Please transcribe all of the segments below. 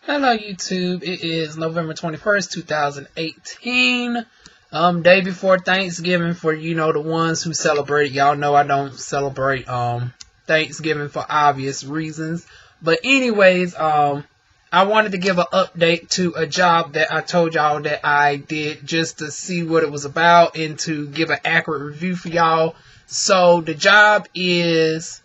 Hello YouTube, it is November 21st, 2018, day before Thanksgiving for, the ones who celebrate. Y'all know I don't celebrate, Thanksgiving for obvious reasons, but anyways, I wanted to give an update to a job that I told y'all that I did just to see what it was about and to give an accurate review for y'all. So the job is...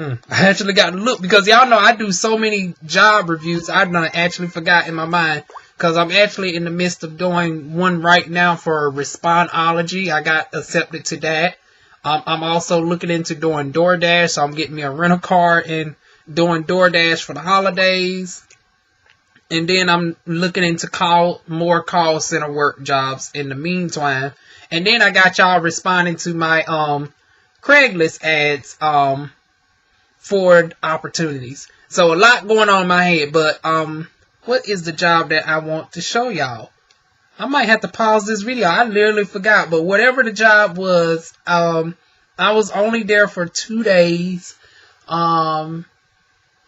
I actually got to look because y'all know I do so many job reviews. I done actually forgot in my mind because I'm actually in the midst of doing one right now for Respondology. I got accepted to that. I'm also looking into doing DoorDash, so I'm getting me a rental car and doing DoorDash for the holidays. And then I'm looking into more call center work jobs in the meantime. And then I got y'all responding to my Craigslist ads for opportunities. So a lot going on in my head, but what is the job that I want to show y'all? I might have to pause this video. I literally forgot, but whatever the job was, I was only there for 2 days. I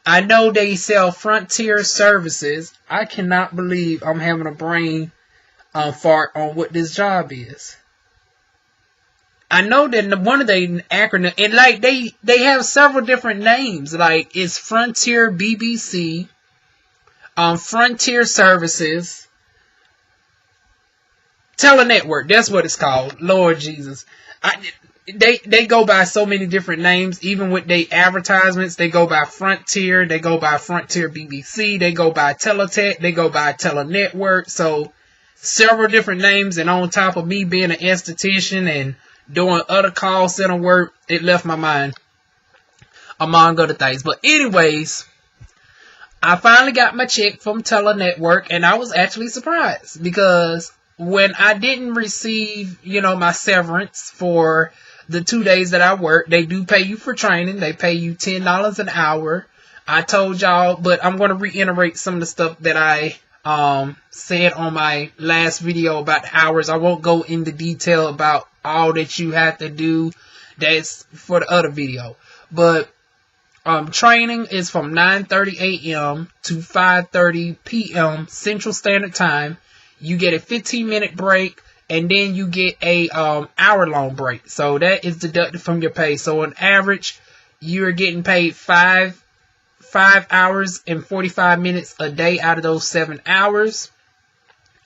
know they sell Frontier Services. I cannot believe I'm having a brain fart on what this job is. I know that one of the acronym, and like they have several different names. Like it's Frontier BBC, Frontier Services, Telenetwork. That's what it's called. Lord Jesus, they go by so many different names. Even with their advertisements, they go by Frontier. They go by Frontier BBC. They go by Teletech. They go by Telenetwork. So several different names. And on top of me being an esthetician and doing other call center work, it left my mind among other things. But anyways, I finally got my check from Telenetwork, and I was actually surprised because when I didn't receive, my severance for the 2 days that I worked, they do pay you for training. They pay you $10 an hour. I told y'all, but I'm going to reiterate some of the stuff that I said on my last video about the hours. I won't go into detail about all that you have to do. That's for the other video. But training is from 9:30 a.m. to 5:30 p.m. Central Standard Time. You get a 15-minute break, and then you get a hour-long break. So that is deducted from your pay. So on average, you're getting paid 5 hours and 45 minutes a day out of those 7 hours.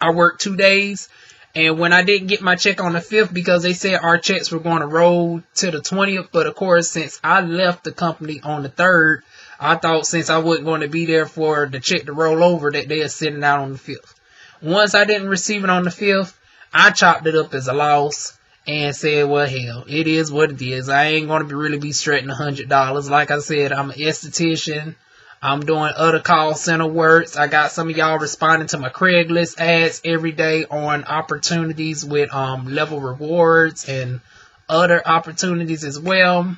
I worked 2 days, and when I didn't get my check on the 5th because they said our checks were going to roll to the 20th, but of course, since I left the company on the 3rd, I thought since I wasn't going to be there for the check to roll over that they'd send it out on the 5th. Once I didn't receive it on the 5th, I chopped it up as a loss and said, well, hell, it is what it is. I ain't going to really be stretching $100. Like I said, I'm an esthetician. I'm doing other call center works. I got some of y'all responding to my Craigslist ads every day on opportunities with level rewards and other opportunities as well.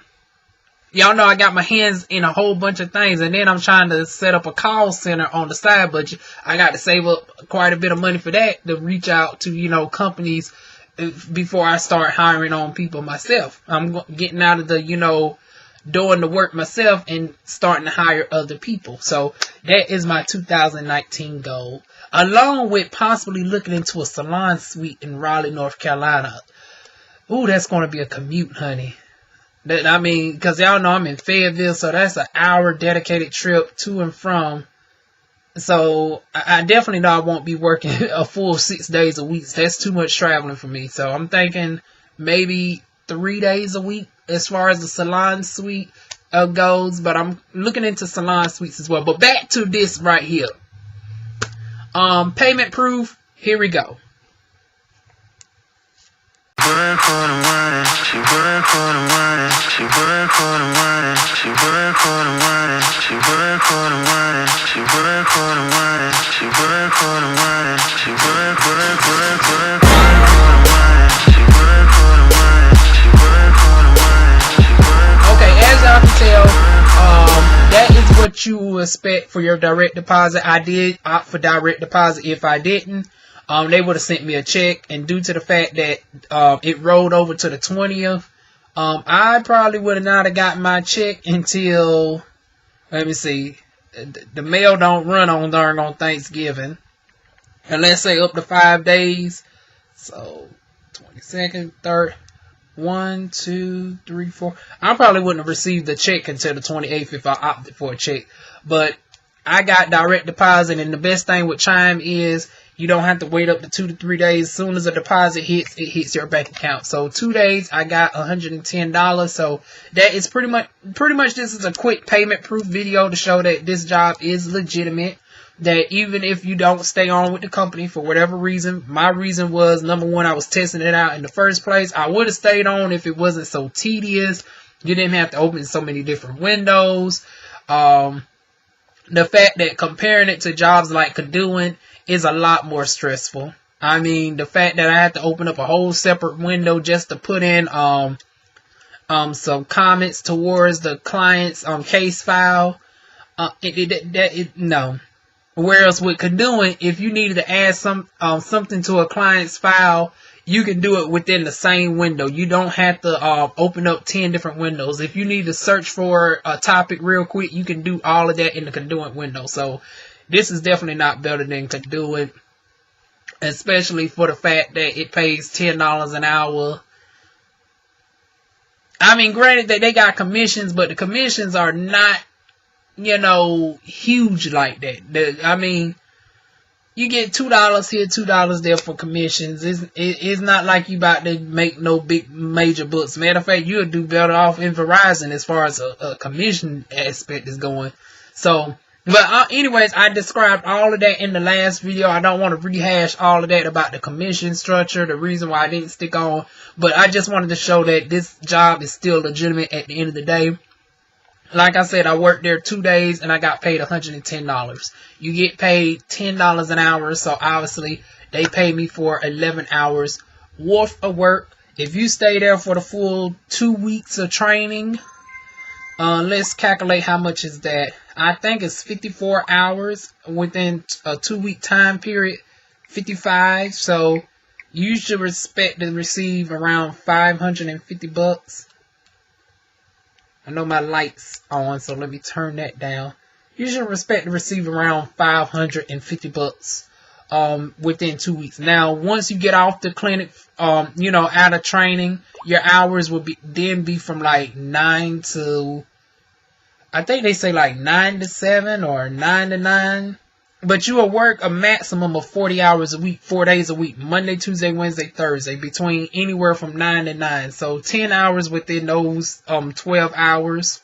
Y'all know I got my hands in a whole bunch of things, and then I'm trying to set up a call center on the side, but I got to save up quite a bit of money for that to reach out to, companies before I start hiring on people myself. I'm getting out of the, doing the work myself and starting to hire other people. So that is my 2019 goal, along with possibly looking into a salon suite in Raleigh, North Carolina. Ooh, that's going to be a commute, honey. Because y'all know I'm in Fayetteville, so that's an hour dedicated trip to and from. So I definitely know I won't be working a full 6 days a week. That's too much traveling for me. So I'm thinking maybe 3 days a week as far as the salon suite goes. But I'm looking into salon suites as well. But back to this right here. Payment proof. Here we go. That is what you expect for your direct deposit. I did opt for direct deposit. If I didn't, they would have sent me a check. And due to the fact that it rolled over to the 20th, I probably would have not have gotten my check until, let me see, the mail don't run on darn on Thanksgiving. And let's say up to 5 days. So 22nd, 3rd, 1, 2, 3, 4. I probably wouldn't have received the check until the 28th if I opted for a check. But I got direct deposit, and the best thing with Chime is you don't have to wait up to 2 to 3 days. As soon as a deposit hits, it hits your bank account. So 2 days, I got $110. So that is pretty much this is a quick payment proof video to show that this job is legitimate. That even if you don't stay on with the company for whatever reason, my reason was, number one, I was testing it out in the first place. I would have stayed on if it wasn't so tedious. You didn't have to open so many different windows. The fact that comparing it to jobs like Kadoing is a lot more stressful. I mean, the fact that I had to open up a whole separate window just to put in some comments towards the client's case file. No. Whereas with Kadoing, if you needed to add something to a client's file, you can do it within the same window. You don't have to open up 10 different windows. If you need to search for a topic real quick, you can do all of that in the Kadoing window. So this is definitely not better than Kadoing, especially for the fact that it pays $10 an hour. I mean, granted that they got commissions, but the commissions are not, you know, huge like that. I mean, you get $2 here, $2 there for commissions. It's not like you about to make no big major bucks. Matter of fact, you'll do better off in Verizon as far as a commission aspect is going. So, but anyways, I described all of that in the last video. I don't want to rehash all of that about the commission structure, the reason why I didn't stick on. But I just wanted to show that this job is still legitimate at the end of the day. Like I said, I worked there 2 days and I got paid $110. You get paid $10 an hour, so obviously they pay me for 11 hours worth of work. If you stay there for the full 2 weeks of training, let's calculate how much is that. I think it's 54 hours within a 2-week time period, 55. So you should expect to receive around $550. I know my light's on, so let me turn that down. You should expect to receive around $550 within 2 weeks. Now, once you get off the clinic, you know, out of training, your hours will be from like 9 to, I think they say like 9 to 7 or 9 to 9. But you will work a maximum of 40 hours a week, 4 days a week, Monday, Tuesday, Wednesday, Thursday, between anywhere from 9 to 9. So 10 hours within those 12 hours,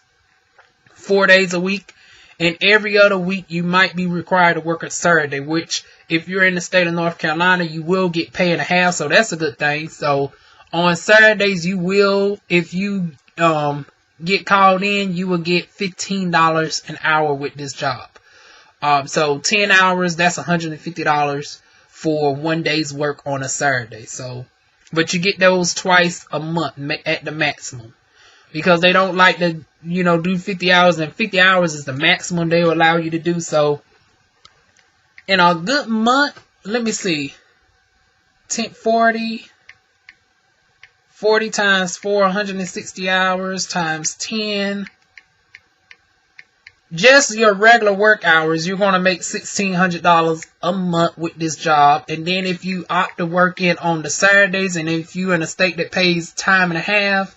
4 days a week. And every other week you might be required to work a Saturday, which if you're in the state of North Carolina, you will get pay and a half. So that's a good thing. So on Saturdays, you will, if you get called in, you will get $15 an hour with this job. So 10 hours, that's $150 for 1 day's work on a Saturday. So, but you get those twice a month at the maximum, because they don't like to, you know, do 50 hours, and 50 hours is the maximum they will allow you to do. So in a good month, let me see, 40 times 4, 160 hours times 10. Just your regular work hours, you're going to make $1,600 a month with this job. And then if you opt to work in on the Saturdays, and if you're in a state that pays time and a half,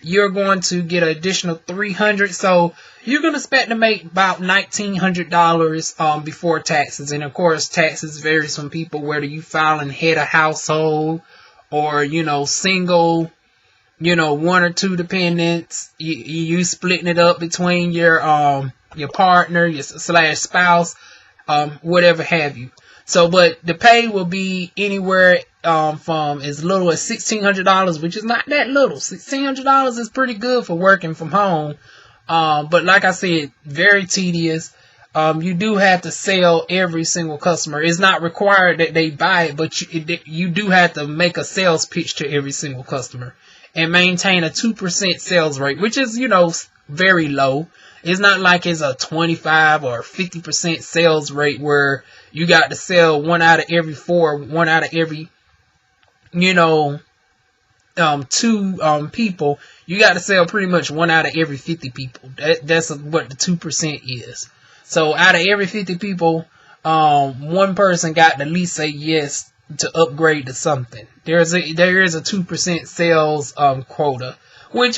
you're going to get an additional $300. So you're going to expect to make about $1,900 before taxes. And of course, taxes varies from people, whether you filing head of household or, you know, single, you know, 1 or 2 dependents. You splitting it up between your partner, your / spouse, whatever have you. So, but the pay will be anywhere from as little as $1,600, which is not that little. $1,600 is pretty good for working from home. But like I said, very tedious. You do have to sell every single customer. It's not required that they buy it, but you do have to make a sales pitch to every single customer and maintain a 2% sales rate, which is, you know, very low. It's not like it's a 25 or 50% sales rate where you got to sell 1 out of every 4, 1 out of every, you know, 2 people. You got to sell pretty much 1 out of every 50 people. That's what the 2% is. So out of every 50 people, one person got to at least say yes to upgrade to something. There is a 2% sales quota, which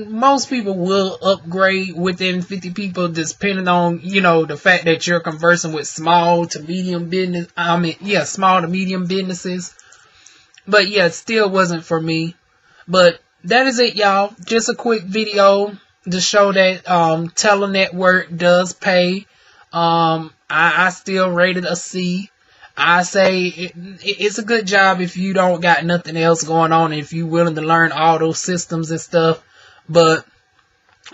most people will upgrade within 50 people, depending on, you know, the fact that you're conversing with small to medium business. Small to medium businesses. But yeah, it still wasn't for me. But that is it, y'all. Just a quick video to show that Teletech does pay. I still rate it a C. I say it's a good job if you don't got nothing else going on, if you're willing to learn all those systems and stuff. But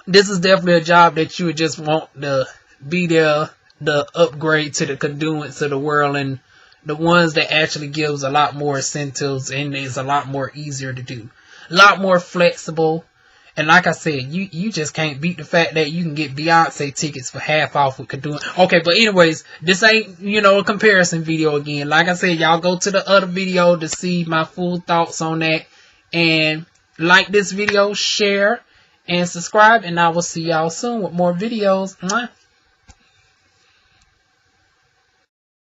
this is definitely a job that you would just want to be there, the upgrade to the conduits of the world, and the ones that actually gives a lot more incentives and is a lot more easier to do, a lot more flexible. And like I said, you just can't beat the fact that you can get Beyonce tickets for half off with Conduit. Okay, but anyways, this ain't, you know, a comparison video again. Like I said, y'all go to the other video to see my full thoughts on that. And like this video, share, and subscribe. And I will see y'all soon with more videos. Mwah.